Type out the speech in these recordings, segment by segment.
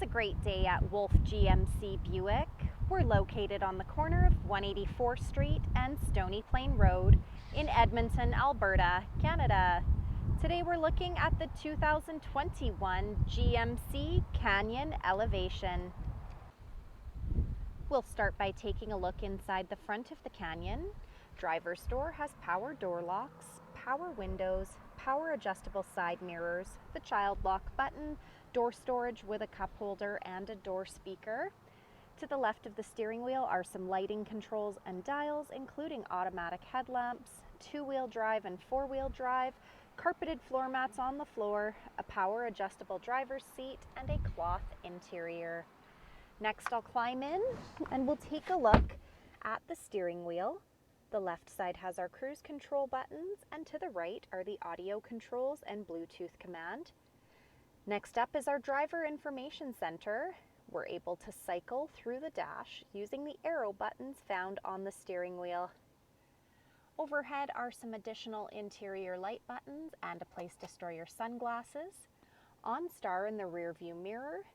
a great day at Wolfe GMC Buick. We're located on the corner of 184th Street and Stony Plain Road in Edmonton, Alberta, Canada. Today we're looking at the 2021 GMC Canyon Elevation. We'll start by taking a look inside the front of the Canyon. Driver's door has power door locks, power windows, power adjustable side mirrors, the child lock button, door storage with a cup holder and a door speaker. To the left of the steering wheel are some lighting controls and dials, including automatic headlamps, two-wheel drive and four-wheel drive, carpeted floor mats on the floor, a power adjustable driver's seat, and a cloth interior. Next, I'll climb in and we'll take a look at the steering wheel. The left side has our cruise control buttons, and to the right are the audio controls and Bluetooth command. Next up is our driver information center. We're able to cycle through the dash using the arrow buttons found on the steering wheel. Overhead are some additional interior light buttons and a place to store your sunglasses. OnStar in the rear view mirror.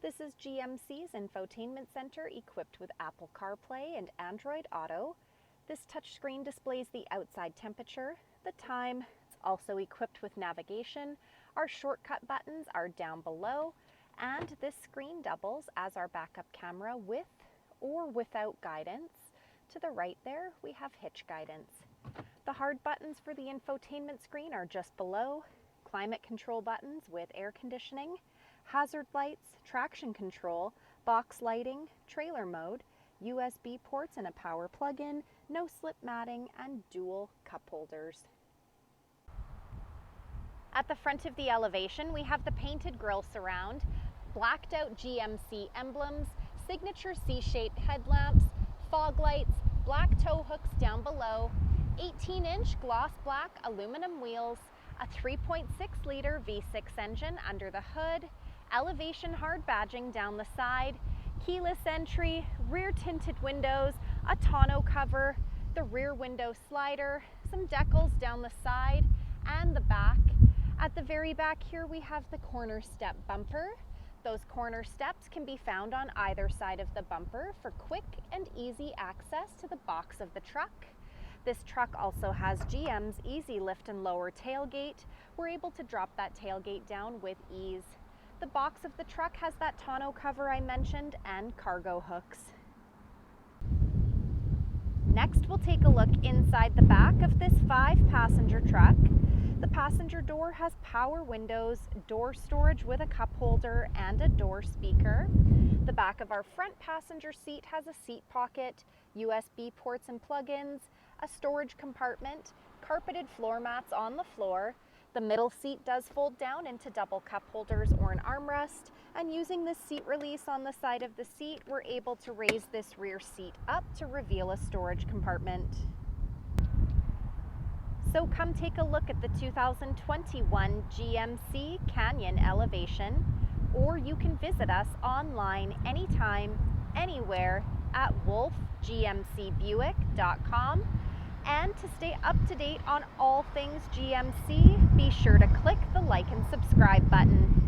This is GMC's Infotainment Center equipped with Apple CarPlay and Android Auto. This touchscreen displays the outside temperature, the time. It's also equipped with navigation. Our shortcut buttons are down below, and this screen doubles as our backup camera with or without guidance. To the right there, we have hitch guidance. The hard buttons for the infotainment screen are just below. Climate control buttons with air conditioning, hazard lights, traction control, box lighting, trailer mode, USB ports and a power plug-in, no slip matting, and dual cup holders. At the front of the elevation, we have the painted grille surround, blacked out GMC emblems, signature C-shaped headlamps, fog lights, black tow hooks down below, 18-inch gloss black aluminum wheels, a 3.6-liter V6 engine under the hood, elevation hard badging down the side, keyless entry, rear tinted windows, a tonneau cover, the rear window slider, some decals down the side and the back. At the very back here we have the corner step bumper. Those corner steps can be found on either side of the bumper for quick and easy access to the box of the truck. This truck also has GM's easy lift and lower tailgate. We're able to drop that tailgate down with ease. The box of the truck has that tonneau cover I mentioned and cargo hooks. Next, we'll take a look inside the back of this 5-passenger truck. The passenger door has power windows, door storage with a cup holder, and a door speaker. The back of our front passenger seat has a seat pocket, USB ports and plug-ins, a storage compartment, carpeted floor mats on the floor. The middle seat does fold down into double cup holders or an armrest, and using this seat release on the side of the seat, we're able to raise this rear seat up to reveal a storage compartment. So come take a look at the 2021 GMC Canyon Elevation, or you can visit us online anytime, anywhere at wolfegmcbuick.com. And to stay up to date on all things GMC, be sure to click the like and subscribe button.